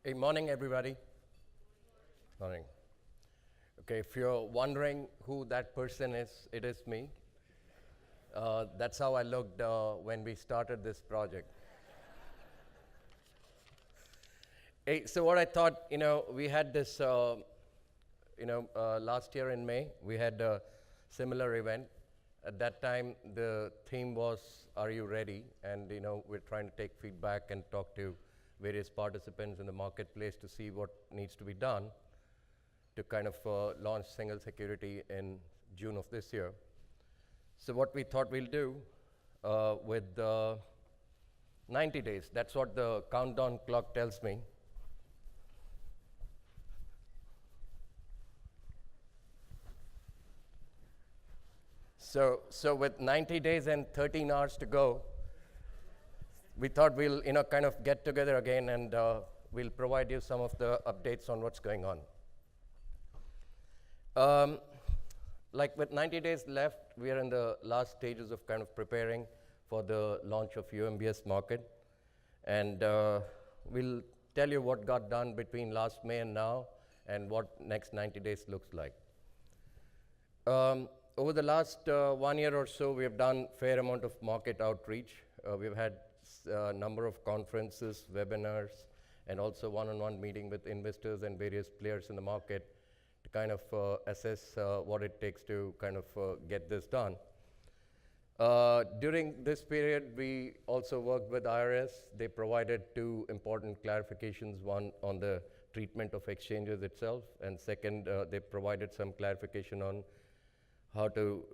Hey, morning, everybody. Morning. Okay, if you're wondering who that person is, it is me. That's how I looked when we started this project. Hey, so what I thought, we had this, last year in May, we had a similar event. At that time, the theme was, "Are you ready?" And we're trying to take feedback and talk to various participants in the marketplace to see what needs to be done to kind of launch single security in June of this year. So what we thought we'll do with 90 days, that's what the countdown clock tells me. So with 90 days and 13 hours to go, we thought we'll kind of get together again and we'll provide you some of the updates on what's going on. Like with 90 days left, we are in the last stages of kind of preparing for the launch of UMBS market. And we'll tell you what got done between last May and now and what next 90 days looks like. Over the last 1 year or so, we have done a fair amount of market outreach. We've had a number of conferences, webinars, and also one-on-one meeting with investors and various players in the market to kind of assess what it takes to kind of get this done. During this period, we also worked with IRS. They provided two important clarifications, one on the treatment of exchanges itself, and second, they provided some clarification on how to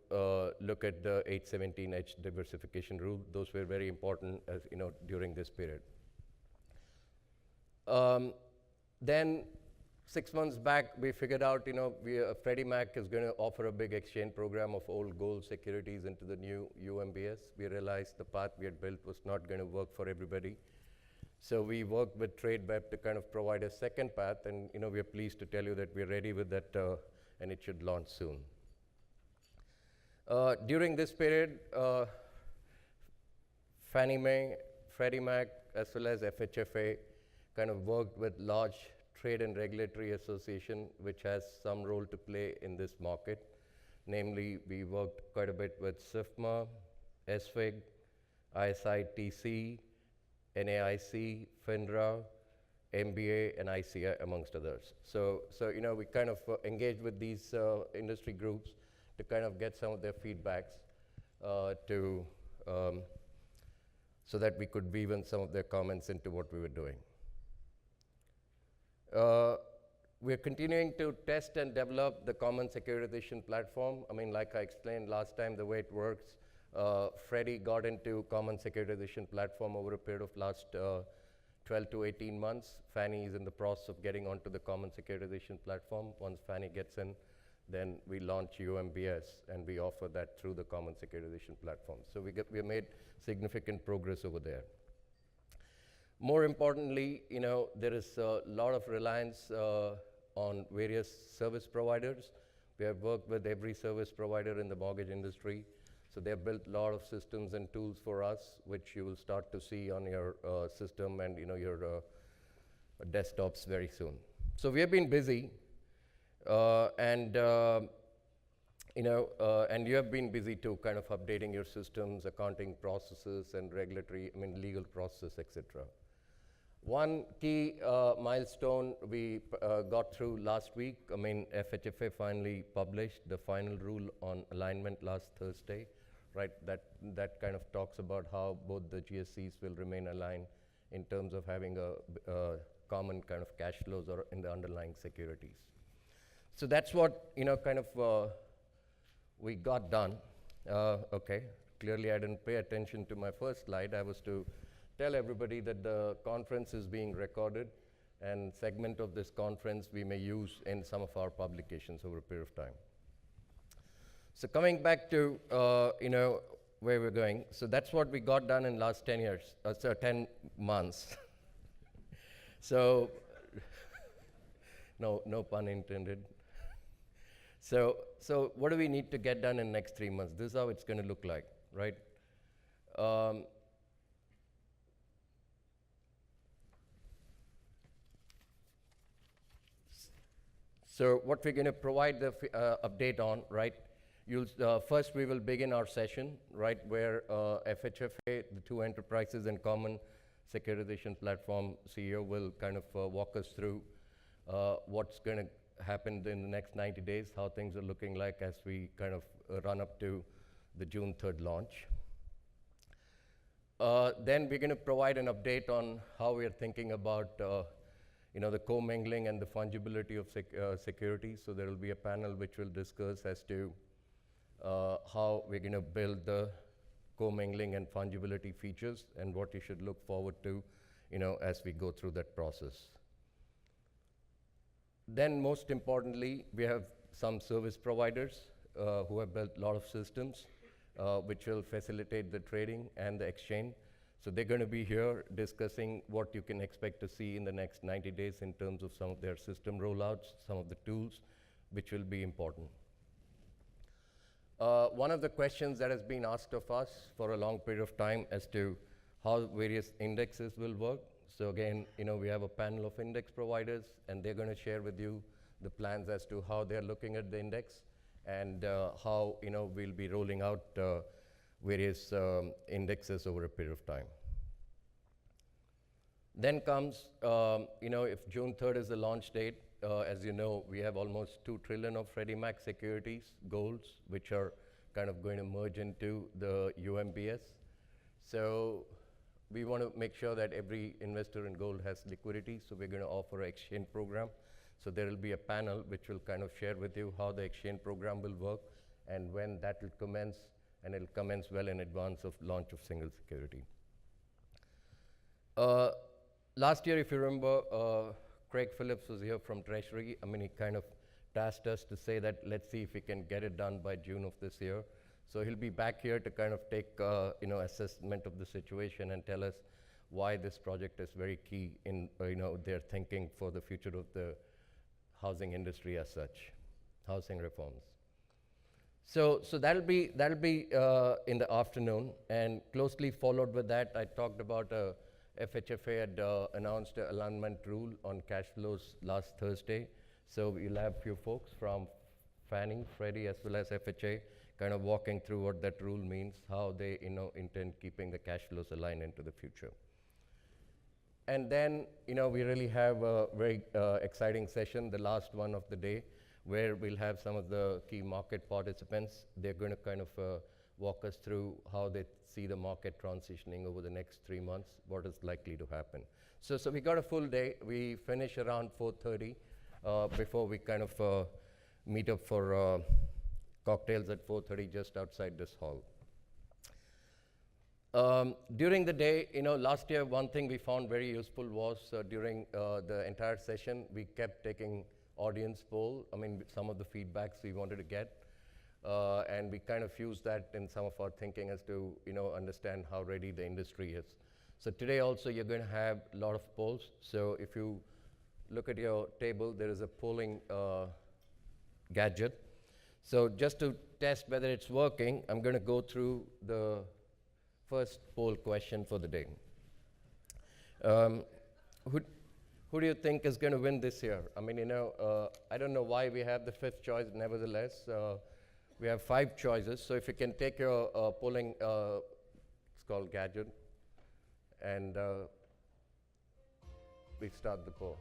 look at the 817H diversification rule. Those were very important, as during this period. Then 6 months back, we figured out, Freddie Mac is going to offer a big exchange program of old gold securities into the new UMBS. We realized the path we had built was not going to work for everybody. So we worked with TradeWeb to kind of provide a second path, and we are pleased to tell you that we're ready with that, and it should launch soon. During this period, Fannie Mae, Freddie Mac, as well as FHFA kind of worked with large trade and regulatory association, which has some role to play in this market. Namely, we worked quite a bit with SIFMA, SFIG, ISITC, NAIC, FINRA, MBA, and ICI, amongst others. So we kind of engaged with these industry groups to kind of get some of their feedbacks so that we could weave in some of their comments into what we were doing. We're continuing to test and develop the common securitization platform. I mean, like I explained last time, the way it works, Freddie got into common securitization platform over a period of last 12 to 18 months. Fannie is in the process of getting onto the common securitization platform. Once Fannie gets in, then we launch UMBS, and we offer that through the common securitization platform. So we have made significant progress over there. More importantly, there is a lot of reliance on various service providers. We have worked with every service provider in the mortgage industry. So they have built a lot of systems and tools for us, which you will start to see on your system and your desktops very soon. So we have been busy. And you have been busy too, kind of updating your systems, accounting processes, and legal processes, etc. One key milestone we got through last week. FHFA finally published the final rule on alignment last Thursday, right? That kind of talks about how both the GSEs will remain aligned in terms of having a common kind of cash flows or in the underlying securities. So that's what we got done. Okay, clearly I didn't pay attention to my first slide. I was to tell everybody that the conference is being recorded, and segment of this conference we may use in some of our publications over a period of time. So coming back to where we're going. So that's what we got done in last 10 months. So no pun intended. So what do we need to get done in the next 3 months? This is how it's going to look like, right? So what we're going to provide the update on, right? First, we will begin our session, right, where FHFA, the two enterprises and common securitization platform CEO, will kind of walk us through what's going to happen in the next 90 days, how things are looking like as we kind of run up to the June 3rd launch. Then we're going to provide an update on how we are thinking about the commingling and the fungibility of securities. So there will be a panel which will discuss as to how we're going to build the commingling and fungibility features and what you should look forward to, as we go through that process. Then most importantly, we have some service providers who have built a lot of systems which will facilitate the trading and the exchange. So they're going to be here discussing what you can expect to see in the next 90 days in terms of some of their system rollouts, some of the tools which will be important. One of the questions that has been asked of us for a long period of time as to how various indexes will work. So again, we have a panel of index providers, and they're going to share with you the plans as to how they're looking at the index and how we'll be rolling out various indexes over a period of time. Then comes, if June 3rd is the launch date, as you know, we have almost $2 trillion of Freddie Mac securities, golds, which are kind of going to merge into the UMBS. So we want to make sure that every investor in gold has liquidity, so we're going to offer an exchange program. So there will be a panel which will kind of share with you how the exchange program will work and when that will commence, and it'll commence well in advance of launch of single security. Last year, if you remember, Craig Phillips was here from Treasury. I mean, he kind of tasked us to say that let's see if we can get it done by June of this year. So he'll be back here to kind of take assessment of the situation and tell us why this project is very key in their thinking for the future of the housing industry as such, housing reforms. So that'll be in the afternoon, and closely followed with that, I talked about FHFA had announced an alignment rule on cash flows last Thursday. So we'll have a few folks from Fannie, Freddie, as well as FHA, kind of walking through what that rule means, how they intend keeping the cash flows aligned into the future. And then we really have a very exciting session, the last one of the day, where we'll have some of the key market participants. They're going to kind of walk us through how they see the market transitioning over the next 3 months, what is likely to happen. So we got a full day. We finish around 4:30 before we kind of meet up for cocktails at 4:30 just outside this hall. During the day, last year, one thing we found very useful was during the entire session, we kept taking audience poll. I mean, some of the feedbacks we wanted to get. And we kind of used that in some of our thinking as to understand how ready the industry is. So today also you're going to have a lot of polls. So if you look at your table, there is a polling gadget. So just to test whether it's working, I'm going to go through the first poll question for the day. Who do you think is going to win this year? I mean, I don't know why we have the fifth choice. Nevertheless, we have 5 choices. So if you can take your polling, it's called gadget, and we start the poll.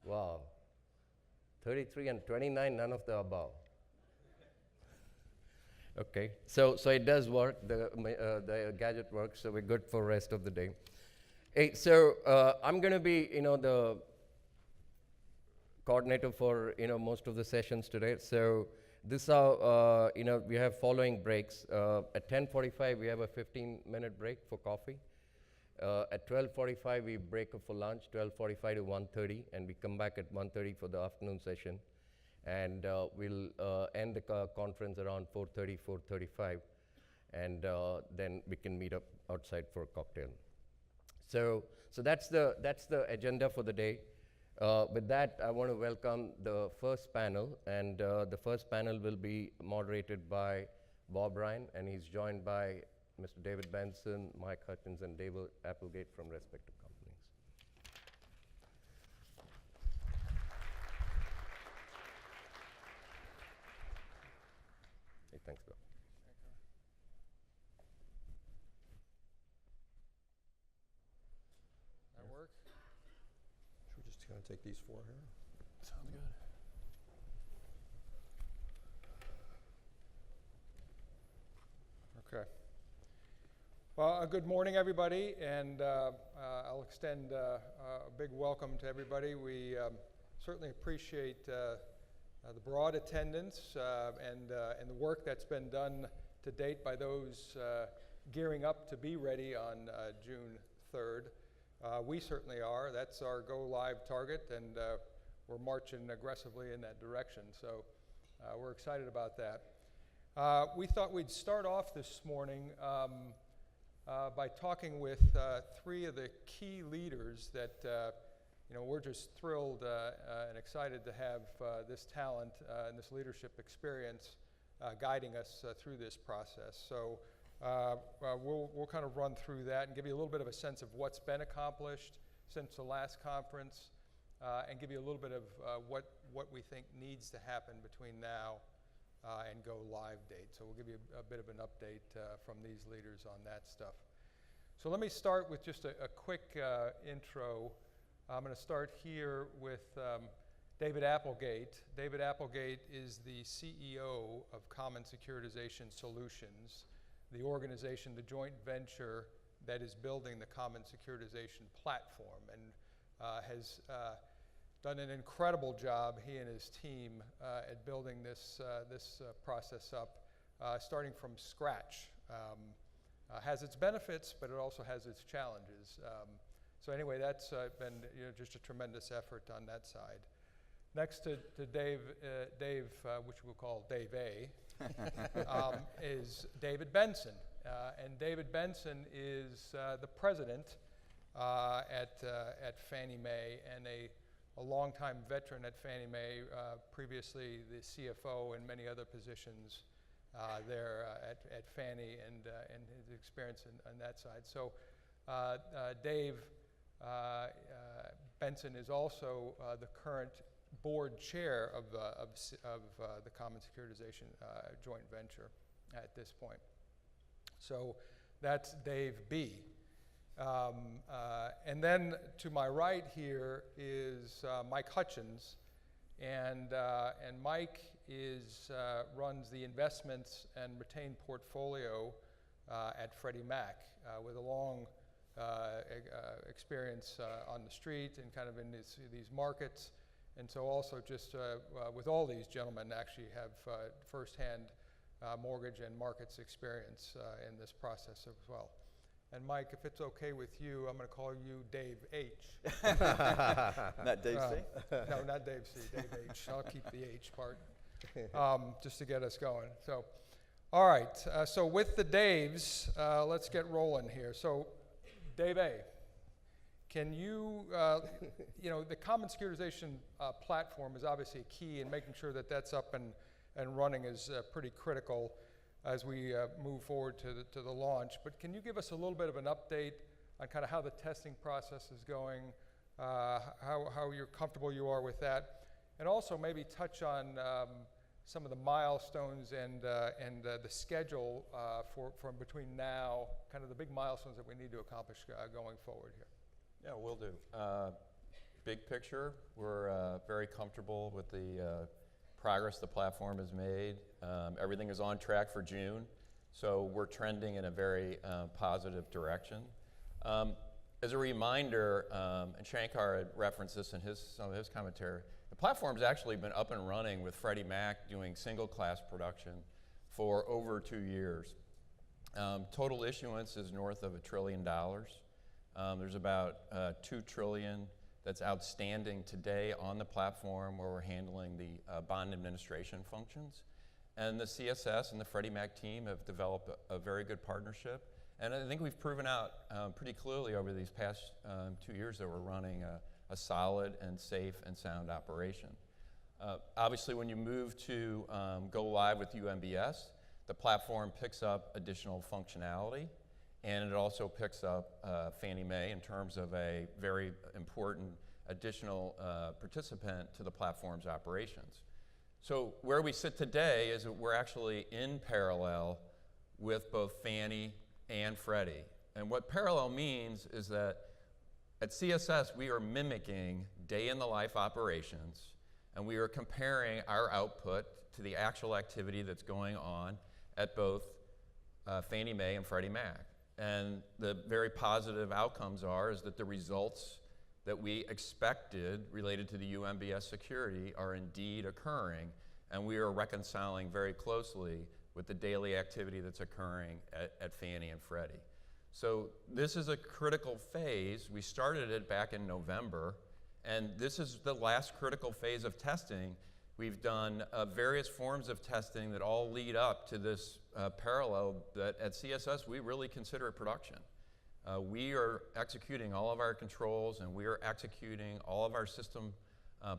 Wow. 33 and 29, none of the above. Okay, so it does work. The gadget works, so we're good for the rest of the day. Hey, so I'm going to be, the coordinator for, most of the sessions today. So this is how, we have following breaks. At 10:45, we have a 15-minute break for coffee. At 12:45, we break up for lunch, 12:45 to 1:30, and we come back at 1:30 for the afternoon session. And we'll end the conference around 4:30, 4:35, and then we can meet up outside for a cocktail. So that's the agenda for the day. With that, I want to welcome the first panel, and the first panel will be moderated by Bob Ryan, and he's joined by Mr. David Benson, Mike Hutchins, and David Applegate from respective companies. Hey, thanks, Bob. That work? Should we just kind of take these four here? Sounds good. Okay. Well, good morning, everybody, and I'll extend a big welcome to everybody. We certainly appreciate the broad attendance and the work that's been done to date by those gearing up to be ready on June 3rd. We certainly are. That's our go live target, and we're marching aggressively in that direction. So we're excited about that. We thought we'd start off this morning by talking with three of the key leaders that we're just thrilled and excited to have this talent and this leadership experience guiding us through this process. So we'll kind of run through that and give you a little bit of a sense of what's been accomplished since the last conference, and give you a little bit of what we think needs to happen between now and go live date. So we'll give you a bit of an update from these leaders on that stuff. So let me start with just a quick intro. I'm going to start here with David Applegate. David Applegate is the CEO of Common Securitization Solutions, the organization, the joint venture that is building the Common Securitization platform, and has done an incredible job, he and his team, at building this process up, starting from scratch. Has its benefits, but it also has its challenges. So anyway, that's been just a tremendous effort on that side. Next to Dave, which we'll call Dave A, is David Benson. And David Benson is the president at Fannie Mae, and a longtime veteran at Fannie Mae, previously the CFO and many other positions there at Fannie, and his experience on that side. So Dave Benson is also the current board chair of the Common Securitization joint venture at this point. So that's Dave B. And then to my right here is Mike Hutchins, and Mike runs the investments and retained portfolio at Freddie Mac with a long experience on the street and kind of in these markets, and so also just with all these gentlemen actually have firsthand mortgage and markets experience in this process as well. And Mike, if it's okay with you, I'm going to call you Dave H. Not Dave C? No, not Dave C, Dave H. I'll keep the H part, just to get us going. So, all right, so with the Daves, let's get rolling here. So, Dave A, can you, the Common Securitization platform is obviously a key, and making sure that that's up and running is pretty critical as we move forward to the launch. But can you give us a little bit of an update on kind of how the testing process is going, how you're comfortable you are with that, and also maybe touch on some of the milestones and the schedule from between now, kind of the big milestones that we need to accomplish going forward here. Yeah, will do. Big picture, we're very comfortable with the progress the platform has made. Everything is on track for June, so we're trending in a very positive direction. As a reminder, and Shankar had referenced this in some of his commentary, the platform's actually been up and running with Freddie Mac doing single class production for over 2 years. Total issuance is north of $1 trillion. There's about $2 trillion that's outstanding today on the platform, where we're handling the bond administration functions. And the CSS and the Freddie Mac team have developed a very good partnership And I think we've proven out pretty clearly over these past 2 years that we're running a solid and safe and sound operation. Obviously, when you move to go live with UMBS, the platform picks up additional functionality, and it also picks up Fannie Mae in terms of a very important additional participant to the platform's operations. So where we sit today is that we're actually in parallel with both Fannie and Freddie. And what parallel means is that at CSS, we are mimicking day-in-the-life operations, and we are comparing our output to the actual activity that's going on at both Fannie Mae and Freddie Mac. And the very positive outcomes is that the results that we expected related to the UMBS security are indeed occurring, and we are reconciling very closely with the daily activity that's occurring at Fannie and Freddie. So this is a critical phase. We started it back in November, and this is the last critical phase of testing. We've done various forms of testing that all lead up to this parallel that at CSS we really consider production. We are executing all of our controls, and we are executing all of our system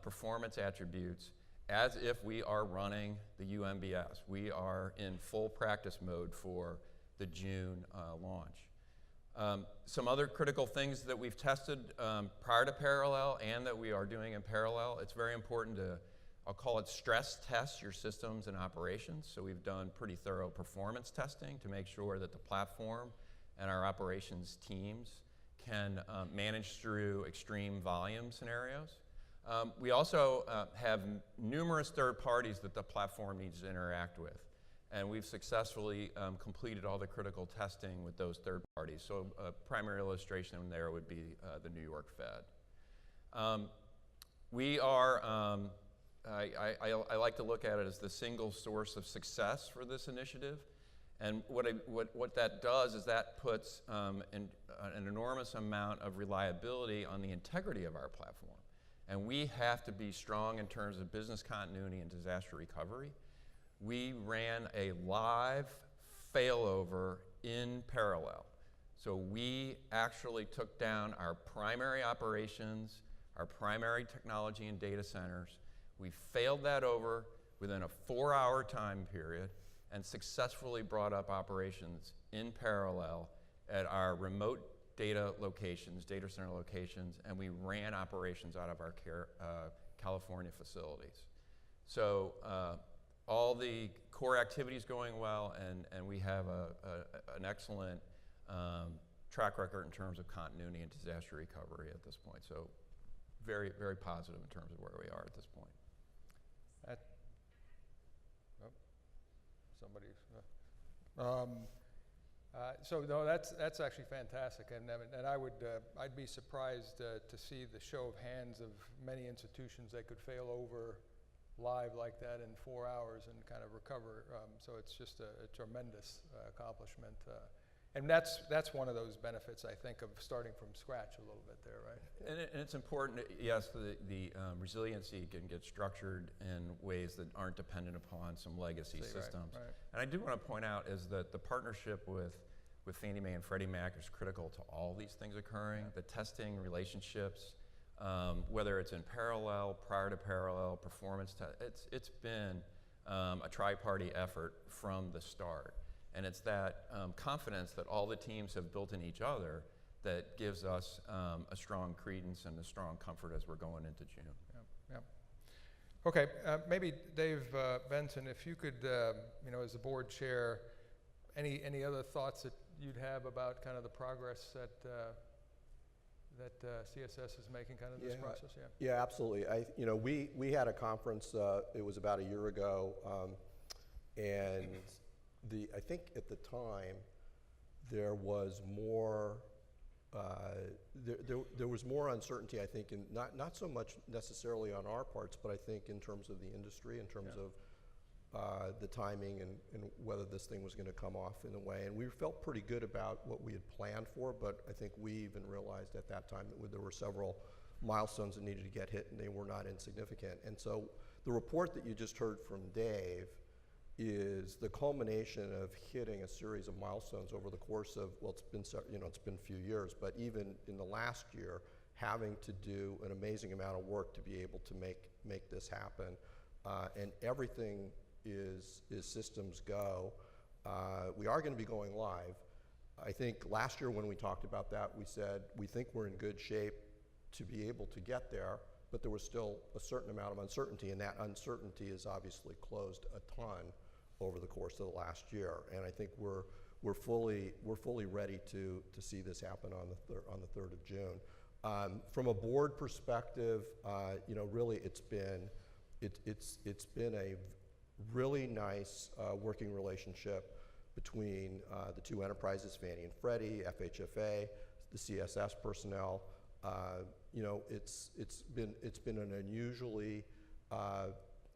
performance attributes as if we are running the UMBS. We are in full practice mode for the June launch. Some other critical things that we've tested prior to parallel and that we are doing in parallel, it's very important to, I'll call it stress test your systems and operations. So we've done pretty thorough performance testing to make sure that the platform and our operations teams can manage through extreme volume scenarios. We also have numerous third parties that the platform needs to interact with. And we've successfully completed all the critical testing with those third parties. So a primary illustration there would be the New York Fed. We are, I like to look at it as the single source of success for this initiative. And what that does is that puts an enormous amount of reliability on the integrity of our platform. And we have to be strong in terms of business continuity and disaster recovery. We ran a live failover in parallel. So we actually took down our primary operations, our primary technology and data centers. We failed that over within a 4-hour time period and successfully brought up operations in parallel at our remote data locations, data center locations, and we ran operations out of our California facilities. So all the core activities going well, and we have an excellent track record in terms of continuity and disaster recovery at this point. So very, very positive in terms of where we are at this point. So no, that's actually fantastic, and I would I'd be surprised to see the show of hands of many institutions that could fail over live like that in 4 hours and kind of recover. So it's just a tremendous accomplishment, and that's one of those benefits I think of starting from scratch a little bit there, right? And it's important. Yes, the resiliency can get structured in ways that aren't dependent upon some legacy systems. Right. And I do want to point out is that the partnership with Fannie Mae and Freddie Mac is critical to all these things occurring. The testing relationships, whether it's in parallel, prior to parallel, performance, it's been a tri-party effort from the start. And it's that confidence that all the teams have built in each other that gives us a strong credence and a strong comfort as we're going into June. Yep. Okay, maybe Dave Benson, if you could, as the board chair, any other thoughts that you'd have about kind of the progress that CSS is making kind of this process? Yeah, absolutely. We had a conference, it was about a year ago, and I think at the time there was more there was more uncertainty, I think, and not so much necessarily on our parts, but I think in terms of the industry, in terms of the timing and whether this thing was going to come off in a way. And we felt pretty good about what we had planned for, but I think we even realized at that time that there were several milestones that needed to get hit, and they were not insignificant. And so the report that you just heard from Dave is the culmination of hitting a series of milestones over the course of, well, it's been a few years, but even in the last year, having to do an amazing amount of work to be able to make this happen. And everything is systems go. We are going to be going live. I think last year when we talked about that, we said we think we're in good shape to be able to get there, but there was still a certain amount of uncertainty, and that uncertainty has obviously closed a ton over the course of the last year. And I think we're fully ready to see this happen on the 3rd of June. From a board perspective, really it's been a really nice working relationship between the two enterprises, Fannie and Freddie, FHFA, the CSS personnel. It's been an unusually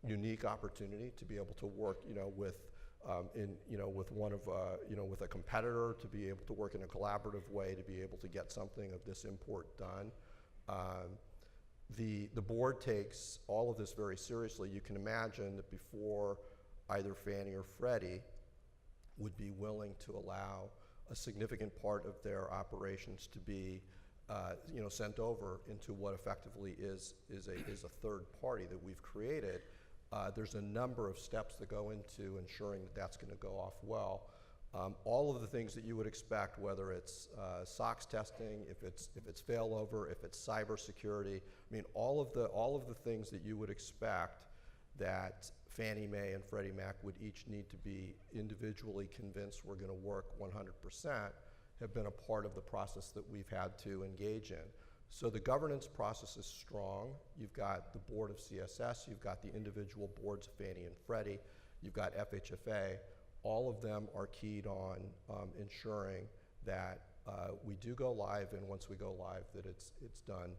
unique opportunity to be able to work, with with a competitor, to be able to work in a collaborative way, to be able to get something of this import done. The board takes all of this very seriously. You can imagine that before either Fannie or Freddie would be willing to allow a significant part of their operations to be sent over into what effectively is a third party that we've created. There's a number of steps that go into ensuring that that's going to go off well. All of the things that you would expect, whether it's SOX testing, if it's failover, if it's cybersecurity, I mean, all of the things that you would expect that Fannie Mae and Freddie Mac would each need to be individually convinced we're going to work 100%, have been a part of the process that we've had to engage in. So the governance process is strong. You've got the board of CSS, you've got the individual boards of Fannie and Freddie, you've got FHFA. All of them are keyed on ensuring that we do go live, and once we go live, that it's done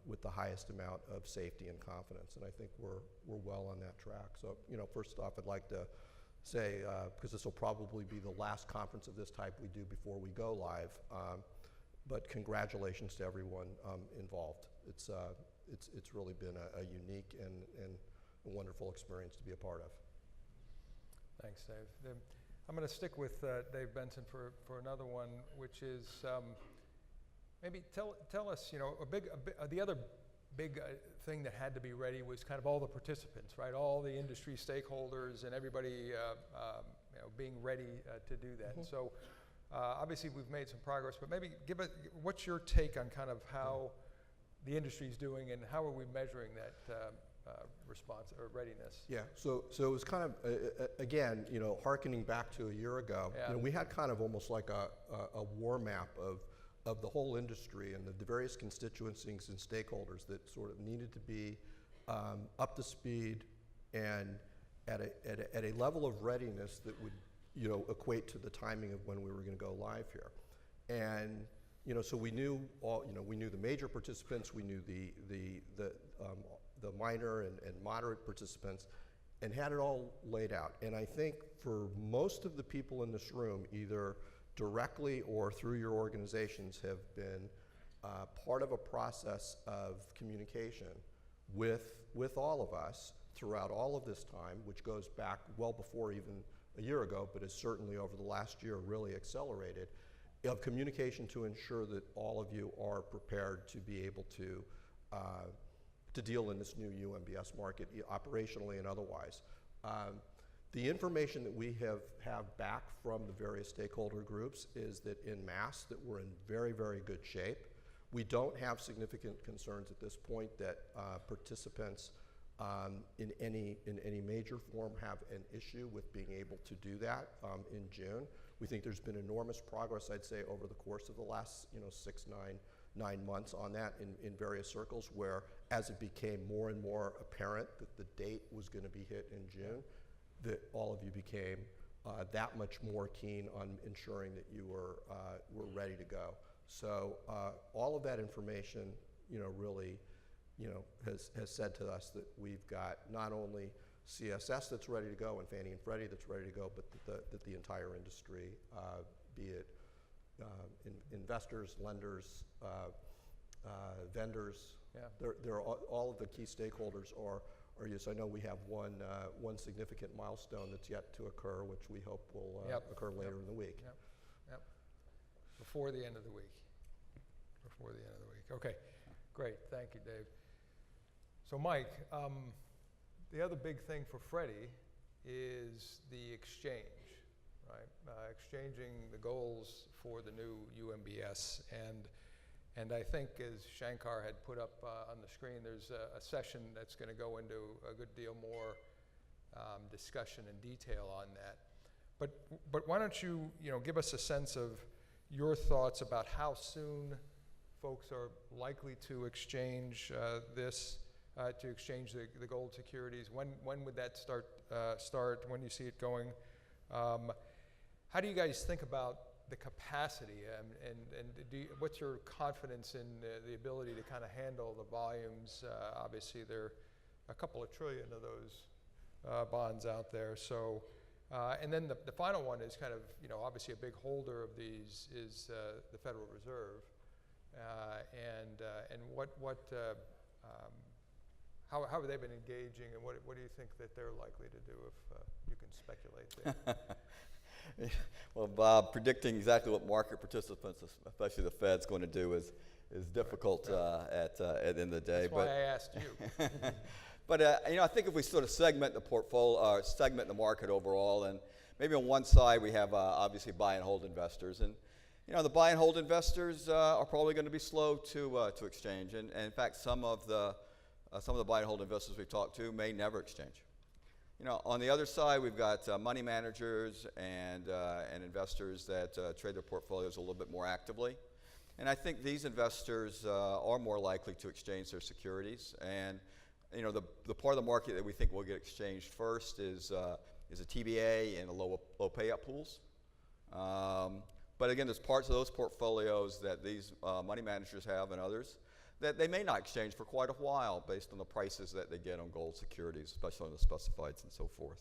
with the highest amount of safety and confidence. And I think we're well on that track. So, first off, I'd like to say, because this will probably be the last conference of this type we do before we go live, but congratulations to everyone involved. It's really been a unique and a wonderful experience to be a part of. Thanks, Dave. I'm going to stick with Dave Benson for another one, which is maybe tell us, the other big thing that had to be ready was kind of all the participants, right? All the industry stakeholders and everybody being ready to do that. And so obviously we've made some progress, but maybe what's your take on kind of how the industry's doing and how are we measuring that response or readiness? Yeah, so it was kind of, again, hearkening back to a year ago, we had kind of almost like a war map of the whole industry and the various constituencies and stakeholders that sort of needed to be up to speed and at a level of readiness that would equate to the timing of when we were going to go live here. And so we knew we knew the major participants, we knew the minor and moderate participants, and had it all laid out. And I think for most of the people in this room, either directly or through your organizations, have been part of a process of communication with all of us throughout all of this time, which goes back well before even a year ago, but has certainly over the last year really accelerated, of communication to ensure that all of you are prepared to be able to deal in this new UMBS market, operationally and otherwise. The information that we have back from the various stakeholder groups is that in mass that we're in very, very good shape. We don't have significant concerns at this point that participants in any major form have an issue with being able to do that in June. We think there's been enormous progress, I'd say, over the course of the last 9 months on that in various circles, where as it became more and more apparent that the date was going to be hit in June, that all of you became that much more keen on ensuring that you were ready to go. So all of that information, really, has said to us that we've got not only CSS that's ready to go and Fannie and Freddie that's ready to go, but that the entire industry, be it investors, lenders, vendors, all of the key stakeholders or yes, I know we have one significant milestone that's yet to occur, which we hope will occur later in the week. Yep. Before the end of the week. Before the end of the week. Okay, great. Thank you, Dave. So, Mike, the other big thing for Freddie is the exchange, right? Exchanging the goals for the new UMBS. And I think, as Shankar had put up on the screen, there's a session that's going to go into a good deal more discussion and detail on that. But why don't you give us a sense of your thoughts about how soon folks are likely to exchange to exchange the gold securities. When would that start? When do you see it going? How do you guys think about the capacity, and what's your confidence in the ability to kind of handle the volumes? Obviously, there are a couple of trillion of those bonds out there. So, and then the final one is kind of, obviously a big holder of these is the Federal Reserve, and how have they been engaging, and what do you think that they're likely to do, if you can speculate there? Well, Bob, predicting exactly what market participants, especially the Fed's, going to do is difficult at the end of the day. That's why I asked you. But I think if we sort of segment the portfolio, segment the market overall, and maybe on one side we have obviously buy and hold investors, and the buy and hold investors are probably going to be slow to exchange, and in fact some of the buy and hold investors we talked to may never exchange. On the other side, we've got money managers and investors that trade their portfolios a little bit more actively. And I think these investors are more likely to exchange their securities. And the part of the market that we think will get exchanged first is a TBA and the low payout pools. But again, there's parts of those portfolios that these money managers have and others that they may not exchange for quite a while based on the prices that they get on gold securities, especially on the specifieds and so forth.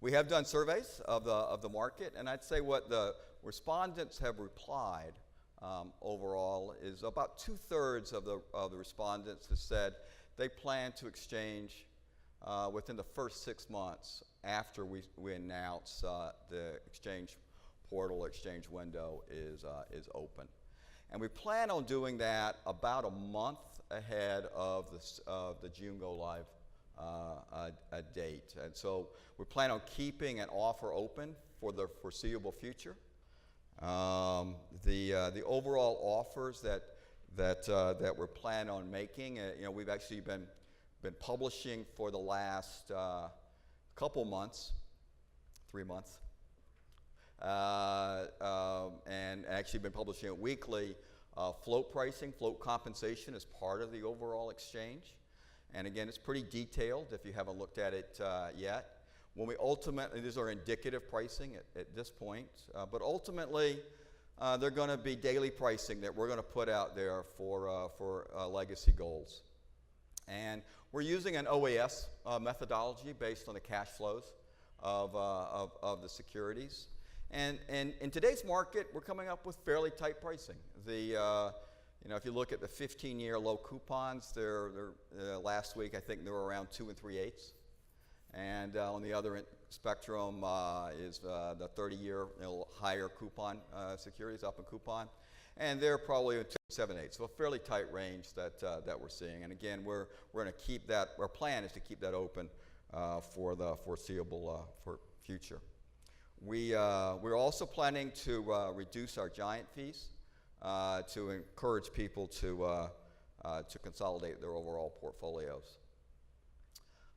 We have done surveys of the market, and I'd say what the respondents have replied overall is about 2/3 of the respondents have said they plan to exchange within the first 6 months after we announce the exchange portal or exchange window is open. And we plan on doing that about a month ahead of the June go live date. And so we plan on keeping an offer open for the foreseeable future. The overall offers that we're planning on making, we've actually been publishing for the last couple months, 3 months. And actually been publishing it weekly. Float pricing, float compensation is part of the overall exchange. And again, it's pretty detailed if you haven't looked at it yet. When we ultimately, these are indicative pricing at this point, but ultimately they're going to be daily pricing that we're going to put out there for legacy golds. And we're using an OAS methodology based on the cash flows of the securities. And in today's market, we're coming up with fairly tight pricing. If you look at the 15-year low coupons, they're last week I think they were around 2 3/8, and on the other spectrum is the 30-year higher coupon securities up in coupon, and they're probably 2 7/8. So a fairly tight range that we're seeing. And again, we're going to keep that. Our plan is to keep that open for the foreseeable future. We're also planning to reduce our giant fees to encourage people to consolidate their overall portfolios.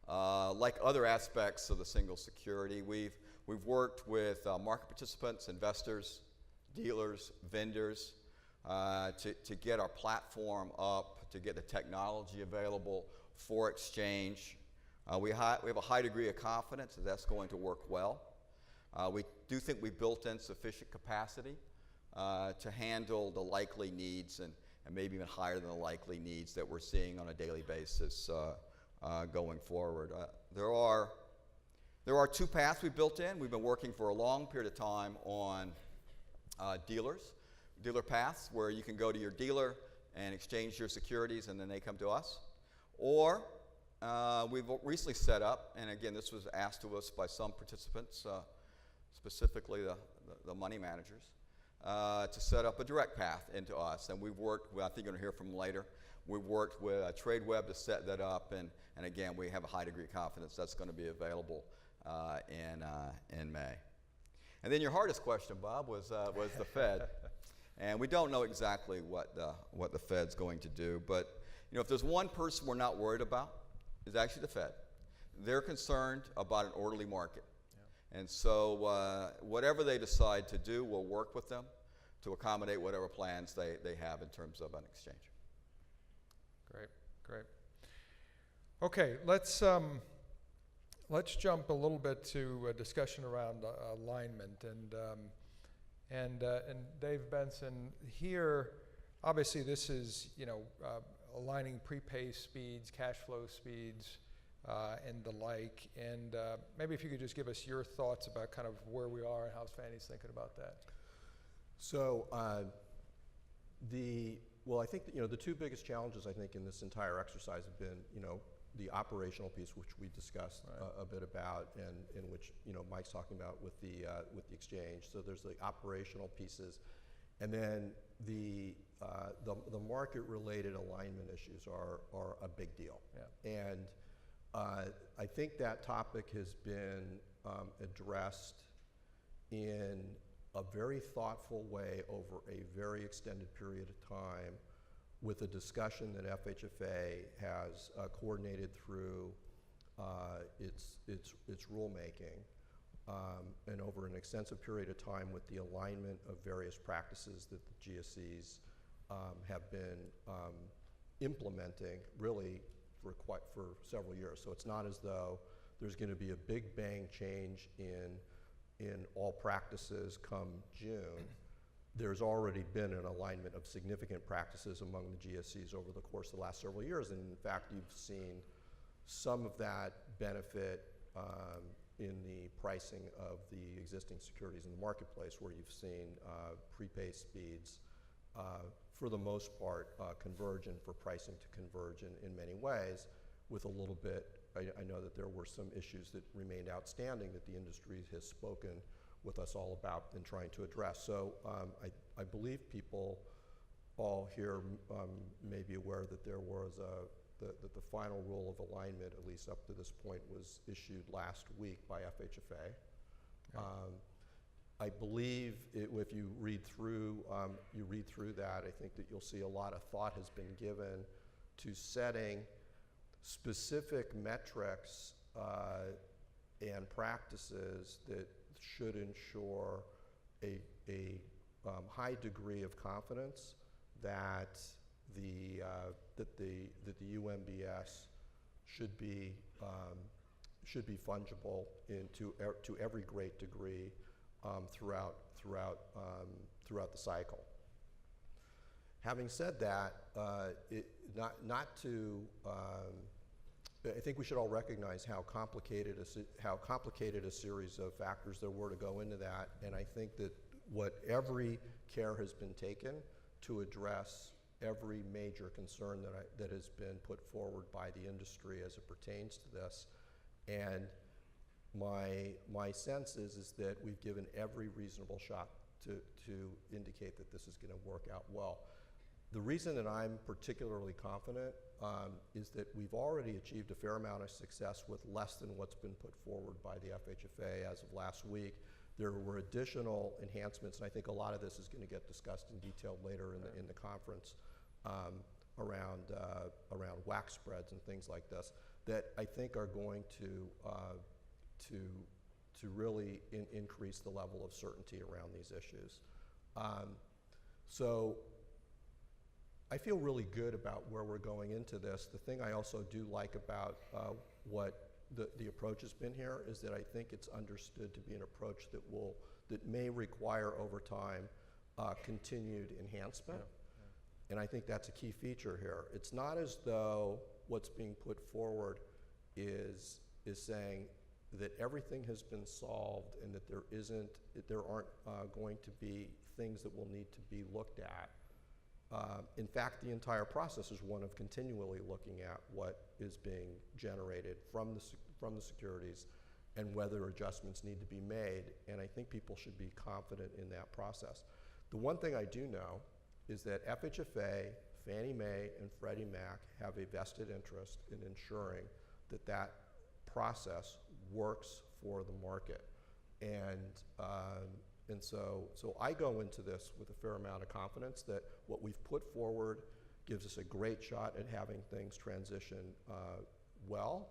Like other aspects of the single security, we've worked with market participants, investors, dealers, vendors to get our platform up, to get the technology available for exchange. We have a high degree of confidence that that's going to work well. We do think we built in sufficient capacity to handle the likely needs and maybe even higher than the likely needs that we're seeing on a daily basis going forward. There are 2 paths we built in. We've been working for a long period of time on dealer paths, where you can go to your dealer and exchange your securities and then they come to us. Or We've recently set up, and again, this was asked to us by some participants, specifically the money managers, to set up a direct path into us. And we've worked with, I think you're going to hear from them later, we've worked with TradeWeb to set that up, and again, we have a high degree of confidence that's going to be available in May. And then your hardest question, Bob, was the Fed. And we don't know exactly what the Fed's going to do, but if there's one person we're not worried about, it's actually the Fed. They're concerned about an orderly market. Yeah. And so whatever they decide to do, we'll work with them to accommodate whatever plans they have in terms of an exchange. Great. Okay, let's jump a little bit to a discussion around alignment. And Dave Benson, here, obviously this is, aligning prepay speeds, cash flow speeds, and the like. And maybe if you could just give us your thoughts about kind of where we are and how Fannie's thinking about that. So I think that, the two biggest challenges I think in this entire exercise have been, the operational piece, which we discussed a bit about, and in which Mike's talking about with the exchange. So there's the operational pieces, and then the market-related alignment issues are a big deal. Yeah. And I think that topic has been addressed in a very thoughtful way over a very extended period of time, with a discussion that FHFA has coordinated through its rulemaking, and over an extensive period of time with the alignment of various practices that the GSEs have been implementing really for several years. So it's not as though there's going to be a big bang change in all practices come June. There's already been an alignment of significant practices among the GSEs over the course of the last several years. And in fact, you've seen some of that benefit in the pricing of the existing securities in the marketplace, where you've seen prepay speeds, for the most part, converge, and for pricing to converge in many ways, with a little bit, I know that there were some issues that remained outstanding that the industry has spoken with us all about and trying to address. So I believe people all here may be aware that there was that the final rule of alignment, at least up to this point, was issued last week by FHFA. Okay. I believe if you read through that, I think that you'll see a lot of thought has been given to setting specific metrics and practices that should ensure a high degree of confidence that the UMBS should be fungible to every great degree throughout the cycle. Having said that, I think we should all recognize how complicated a series of factors there were to go into that, and I think that every care has been taken to address every major concern that has been put forward by the industry as it pertains to this. And my sense is that we've given every reasonable shot to indicate that this is going to work out well. The reason that I'm particularly confident is that we've already achieved a fair amount of success with less than what's been put forward by the FHFA as of last week. There were additional enhancements, and I think a lot of this is going to get discussed in detail later in the conference around WACC spreads and things like this, that I think are going to really increase the level of certainty around these issues. So I feel really good about where we're going into this. The thing I also do like about what the approach has been here is that I think it's understood to be an approach that may require over time continued enhancement. Yeah. And I think that's a key feature here. It's not as though what's being put forward is saying that everything has been solved and that there aren't going to be things that will need to be looked at. In fact, the entire process is one of continually looking at what is being generated from the securities and whether adjustments need to be made, and I think people should be confident in that process. The one thing I do know is that FHFA, Fannie Mae, and Freddie Mac have a vested interest in ensuring that that process works for the market. And so I go into this with a fair amount of confidence that what we've put forward gives us a great shot at having things transition well,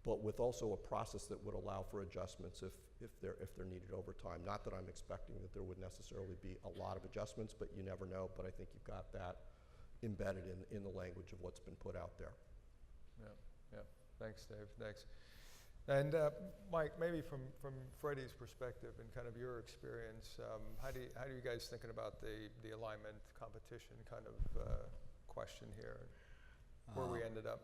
but with also a process that would allow for adjustments if they're needed over time. Not that I'm expecting that there would necessarily be a lot of adjustments, but you never know. But I think you've got that embedded in the language of what's been put out there. Yeah. Thanks, Dave. Thanks. And Mike, maybe from Freddie's perspective and kind of your experience, how do you guys thinking about the alignment competition kind of question here, where we ended up?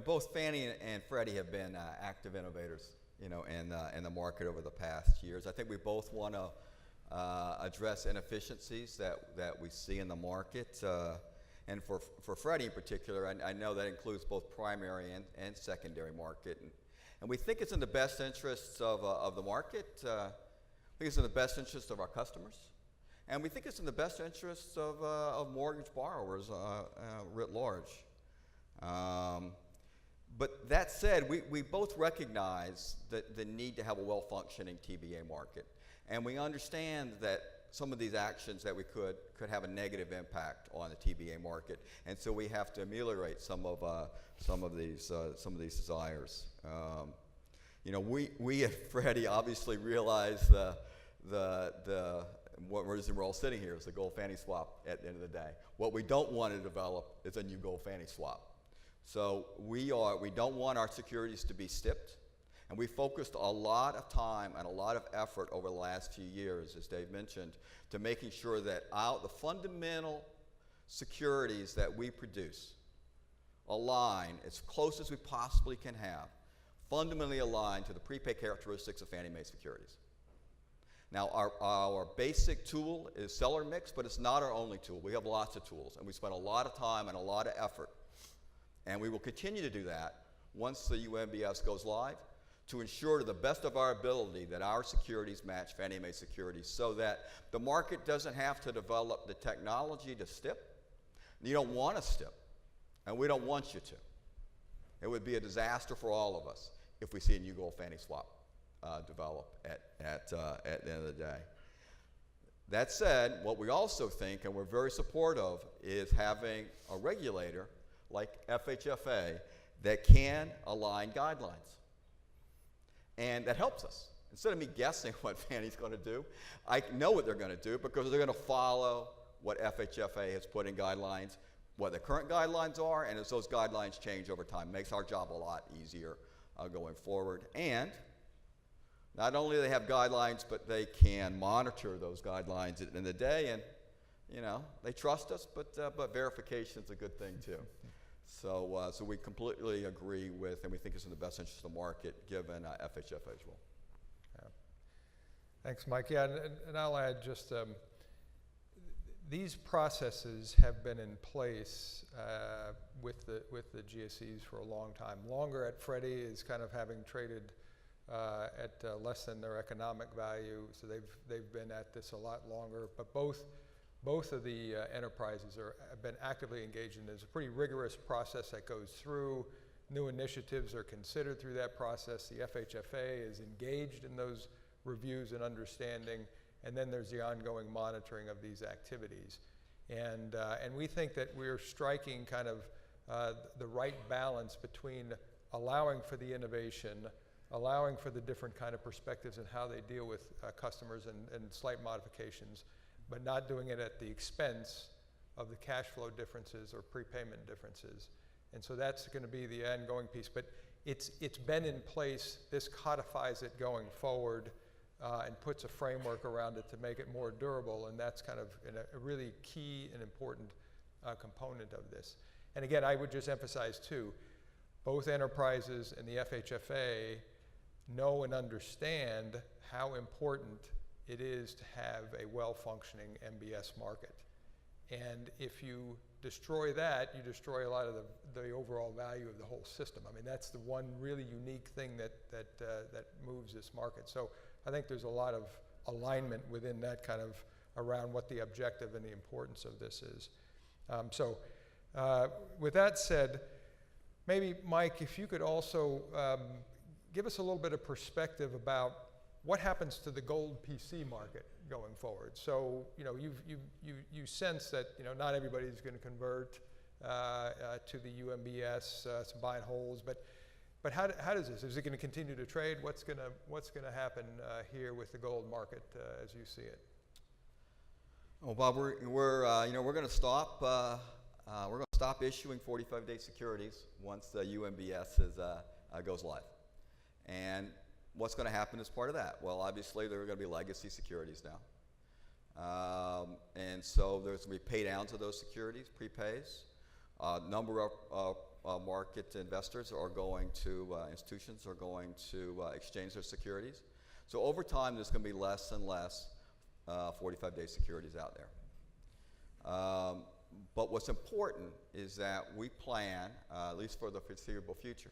Both Fannie and Freddie have been active innovators, in the market over the past years. I think we both want to address inefficiencies that we see in the market. And for Freddie in particular, I know that includes both primary and secondary market. And we think it's in the best interests of the market. I think it's in the best interest of our customers. And we think it's in the best interests of mortgage borrowers writ large. But that said, we both recognize the need to have a well-functioning TBA market. And we understand that some of these actions that we could have a negative impact on the TBA market, and so we have to ameliorate some of these desires. We at Freddie obviously realize what reason we're all sitting here is the Gold Fannie swap at the end of the day. What we don't want to develop is a new Gold Fannie swap. So we don't want our securities to be stipped. And we focused a lot of time and a lot of effort over the last few years, as Dave mentioned, to making sure that the fundamental securities that we produce align as close as we possibly can have, fundamentally align to the prepaid characteristics of Fannie Mae securities. Now, our basic tool is seller mix, but it's not our only tool. We have lots of tools, and we spent a lot of time and a lot of effort, and we will continue to do that once the UMBS goes live, to ensure to the best of our ability that our securities match Fannie Mae securities so that the market doesn't have to develop the technology to stip. You don't want to stip, and we don't want you to. It would be a disaster for all of us if we see a new Gold Fannie swap develop at the end of the day. That said, what we also think, and we're very supportive of, is having a regulator like FHFA that can align guidelines. And that helps us. Instead of me guessing what Fannie's going to do, I know what they're going to do because they're going to follow what FHFA has put in guidelines, what the current guidelines are, and as those guidelines change over time, makes our job a lot easier going forward. And not only do they have guidelines, but they can monitor those guidelines at the end of the day. And, they trust us, but verification is a good thing too. So we completely agree with, and we think it's in the best interest of the market, given FHFA's role. Yeah. Thanks, Mike. Yeah, and I'll add just these processes have been in place with the GSEs for a long time. Longer at Freddie is kind of having traded at less than their economic value, so they've been at this a lot longer. But both of the enterprises have been actively engaged in. There's a pretty rigorous process that goes through. New initiatives are considered through that process. The FHFA is engaged in those reviews and understanding, and then there's the ongoing monitoring of these activities. And we think that we're striking kind of the right balance between allowing for the innovation, allowing for the different kind of perspectives and how they deal with customers and slight modifications, but not doing it at the expense of the cash flow differences or prepayment differences. And so that's going to be the ongoing piece. But it's been in place. This codifies it going forward and puts a framework around it to make it more durable. And that's kind of a really key and important component of this. And again, I would just emphasize too, both enterprises and the FHFA know and understand how important it is to have a well-functioning MBS market. And if you destroy that, you destroy a lot of the overall value of the whole system. I mean, that's the one really unique thing that moves this market. So I think there's a lot of alignment within that kind of around what the objective and the importance of this is. With that said, maybe Mike, if you could also give us a little bit of perspective about what happens to the gold PC market going forward. So, you know, you sense that, you know, not everybody's going to convert to the UMBS, some buy and holds, but how does this? Is it going to continue to trade? What's going to happen here with the gold market as you see it? Well, Bob, we're going to stop. We're going to stop issuing 45-day securities once the UMBS goes live. And what's going to happen as part of that? Well, obviously, there are going to be legacy securities now. And so there's going to be pay downs of those securities, prepays. Number of market investors are going to, institutions are going to exchange their securities. So over time, there's going to be less and less 45-day securities out there. But what's important is that we plan, at least for the foreseeable future,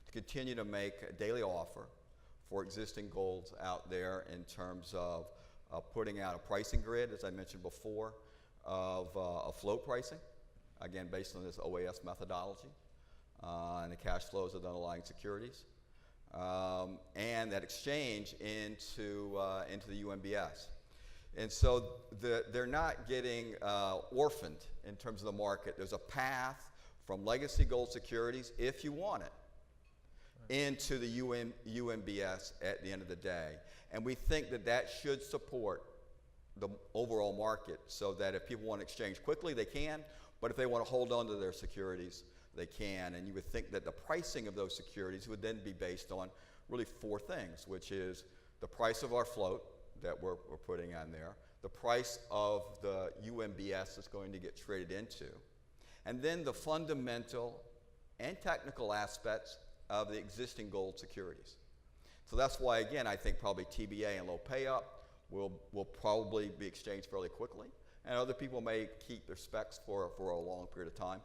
to continue to make a daily offer for existing golds out there in terms of putting out a pricing grid, as I mentioned before, of float pricing, again, based on this OAS methodology and the cash flows of the underlying securities, and that exchange into the UMBS. And so they're not getting orphaned in terms of the market. There's a path from legacy gold securities, if you want it, into the UMBS at the end of the day. And we think that that should support the overall market so that if people want to exchange quickly, they can, but if they want to hold on to their securities, they can. And you would think that the pricing of those securities would then be based on really four things, which is the price of our float that we're putting on there, the price of the UMBS that's going to get traded into, and then the fundamental and technical aspects of the existing gold securities. So that's why, again, I think probably TBA and low pay up will probably be exchanged fairly quickly, and other people may keep their specs for a long period of time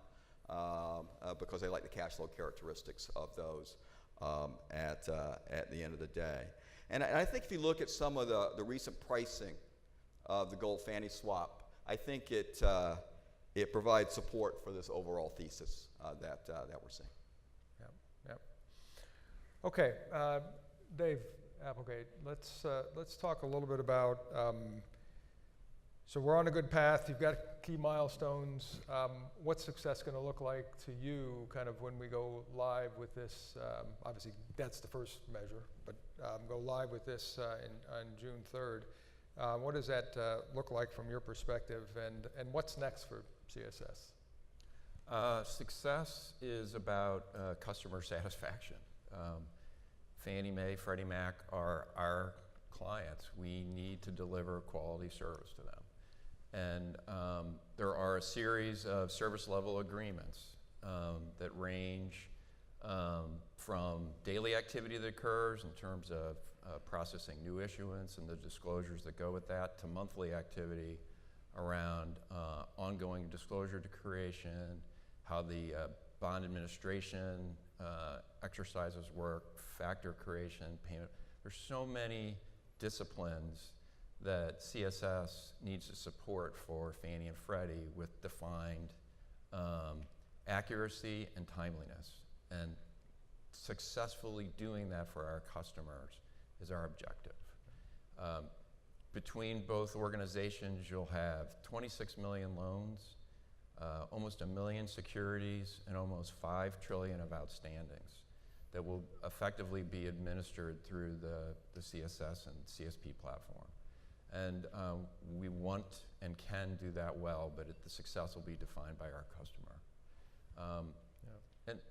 because they like the cash flow characteristics of those at the end of the day. And I think if you look at some of the recent pricing of the gold fanny swap, I think it provides support for this overall thesis that we're seeing. Yep. Okay, Dave Applegate, let's talk a little bit about. So we're on a good path. You've got key milestones. What's success going to look like to you, kind of when we go live with this? Obviously, that's the first measure, but go live with this on June 3rd. What does that look like from your perspective, and what's next for CSS? Success is about customer satisfaction. Fannie Mae, Freddie Mac are our clients. We need to deliver quality service to them. And there are a series of service level agreements that range from daily activity that occurs in terms of processing new issuance and the disclosures that go with that, to monthly activity around ongoing disclosure to creation, how the bond administration exercises work, factor creation, payment. There's so many disciplines that CSS needs to support for Fannie and Freddie with defined accuracy and timeliness. And successfully doing that for our customers is our objective. Between both organizations, you'll have 26 million loans, almost 1 million securities, and almost $5 trillion of outstandings that will effectively be administered through the CSS and CSP platform. And we want and can do that well, but the success will be defined by our customer.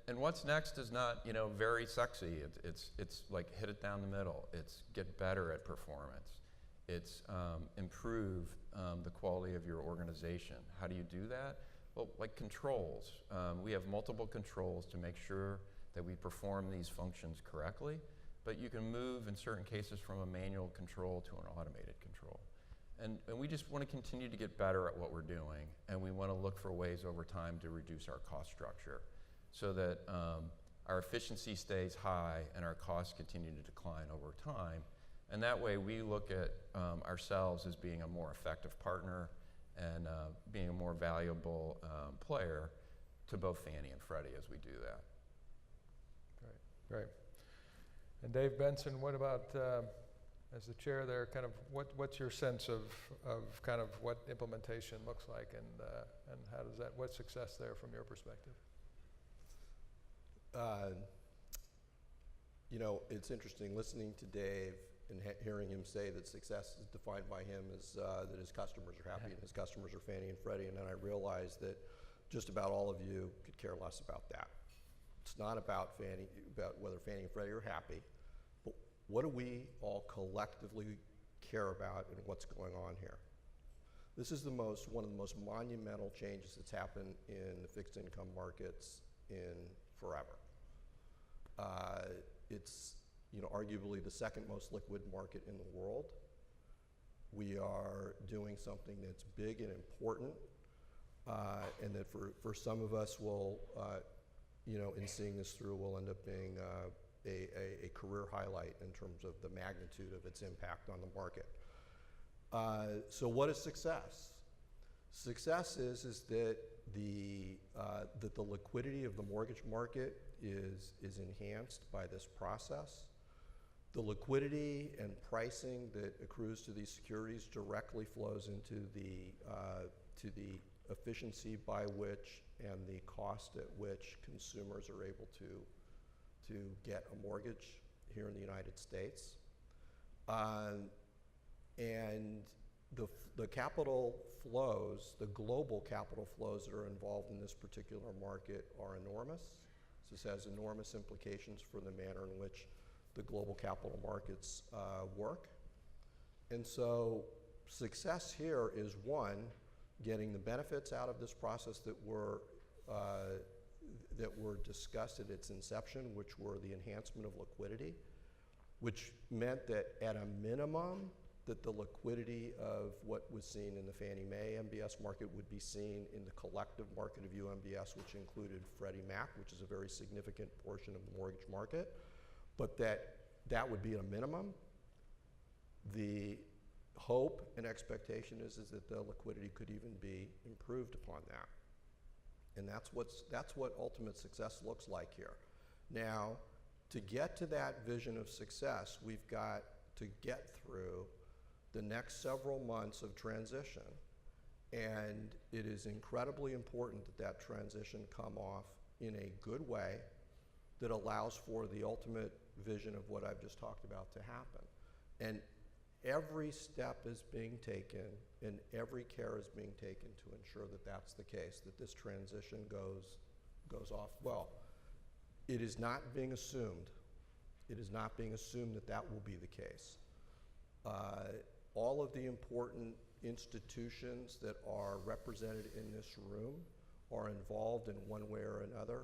And what's next is not, very sexy. It's like hit it down the middle. It's get better at performance. It's improve the quality of your organization. How do you do that? Well, like controls. We have multiple controls to make sure that we perform these functions correctly. but you can move in certain cases from a manual control to an automated control. And we just want to continue to get better at what we're doing, and we want to look for ways over time to reduce our cost structure so that our efficiency stays high and our costs continue to decline over time. And that way we look at ourselves as being a more effective partner and being a more valuable player to both Fannie and Freddie as we do that. Great. And Dave Benson, what about, as the chair there, kind of what's your sense of kind of what implementation looks like, and how does that, what's success there from your perspective? You know, it's interesting listening to Dave and hearing him say that success is defined by him as that his customers are happy and his customers are Fannie and Freddie, and then I realized that just about all of you could care less about that. It's not about whether Fannie and Freddie are happy, but what do we all collectively care about and what's going on here? This is one of the most monumental changes that's happened in the fixed income markets in forever. It's arguably the second most liquid market in the world. We are doing something that's big and important, and that for some of us will, in seeing this through, will end up being a career highlight in terms of the magnitude of its impact on the market. So what is success? Success is that the liquidity of the mortgage market is enhanced by this process. The liquidity and pricing that accrues to these securities directly flows into to the efficiency by which and the cost at which consumers are able to get a mortgage here in the United States. And the capital flows, the global capital flows that are involved in this particular market are enormous. This has enormous implications for the manner in which the global capital markets work. And so success here is, one, getting the benefits out of this process that were discussed at its inception, which were the enhancement of liquidity, which meant that at a minimum, that the liquidity of what was seen in the Fannie Mae MBS market would be seen in the collective market of UMBS, which included Freddie Mac, which is a very significant portion of the mortgage market, but that would be at a minimum. The hope and expectation is that the liquidity could even be improved upon that. And that's what ultimate success looks like here. Now, to get to that vision of success, we've got to get through the next several months of transition. And it is incredibly important that transition come off in a good way that allows for the ultimate vision of what I've just talked about to happen. And every step is being taken and every care is being taken to ensure that that's the case, that this transition goes off well. It is not being assumed. It is not being assumed that will be the case. All of the important institutions that are represented in this room are involved in one way or another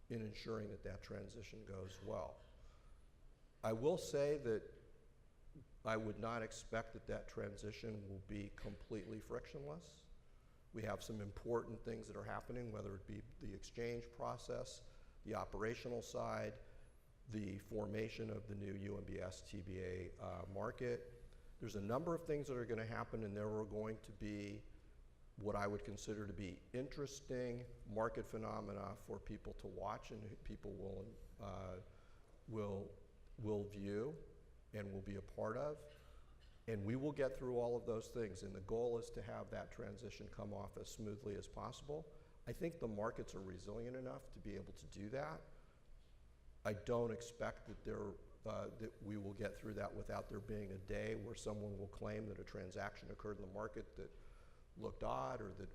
in ensuring that transition goes well. I will say that I would not expect that transition will be completely frictionless. We have some important things that are happening, whether it be the exchange process, the operational side, the formation of the new UMBS TBA market. There's a number of things that are going to happen, and there are going to be what I would consider to be interesting market phenomena for people to watch and people will view and will be a part of. And we will get through all of those things, and the goal is to have that transition come off as smoothly as possible. I think the markets are resilient enough to be able to do that. I don't expect that that we will get through that without there being a day where someone will claim that a transaction occurred in the market that looked odd, or that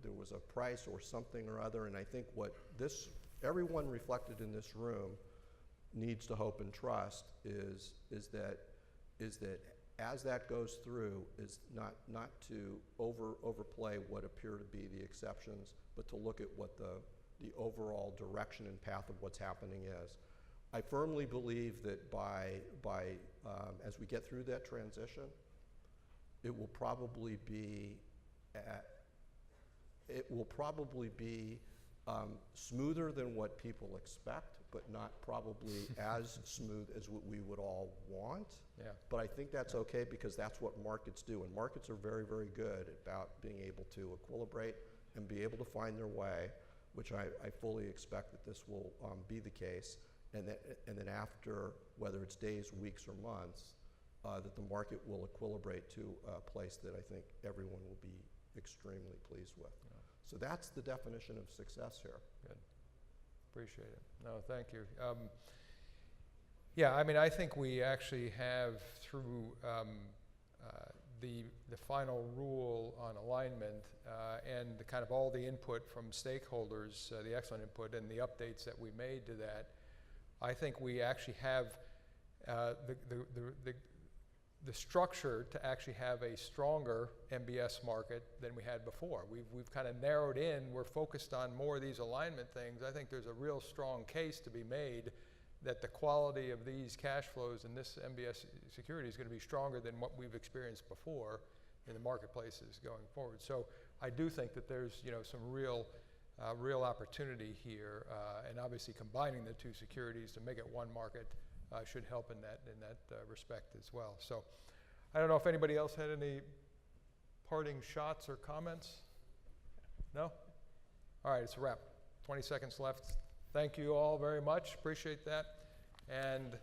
there was a price or something or other. And I think what everyone reflected in this room needs to hope and trust is that as that goes through, is not to overplay what appear to be the exceptions, but to look at what the overall direction and path of what's happening is. I firmly believe that as we get through that transition, it will probably be smoother than what people expect, but not probably as smooth as what we would all want. Yeah. But I think that's okay because that's what markets do. And markets are very, very good about being able to equilibrate and be able to find their way, which I fully expect that this will be the case. And then after, whether it's days, weeks, or months, that the market will equilibrate to a place that I think everyone will be extremely pleased with. Yeah. So that's the definition of success here. Good. Appreciate it. No, thank you. Yeah, I mean, I think we actually have, through the final rule on alignment and the kind of all the input from stakeholders, the excellent input and the updates that we made to that, I think we actually have the structure to actually have a stronger MBS market than we had before. We've kind of narrowed in, we're focused on more of these alignment things. I think there's a real strong case to be made that the quality of these cash flows in this MBS security is going to be stronger than what we've experienced before in the marketplaces going forward. So I do think that there's some real opportunity here, and obviously combining the two securities to make it one market should help in that respect as well. So I don't know if anybody else had any parting shots or comments? No? All right, it's a wrap. 20 seconds left. Thank you all very much. Appreciate that. And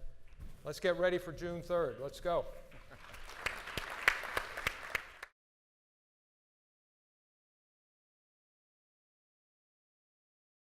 let's get ready for June 3rd. Let's go.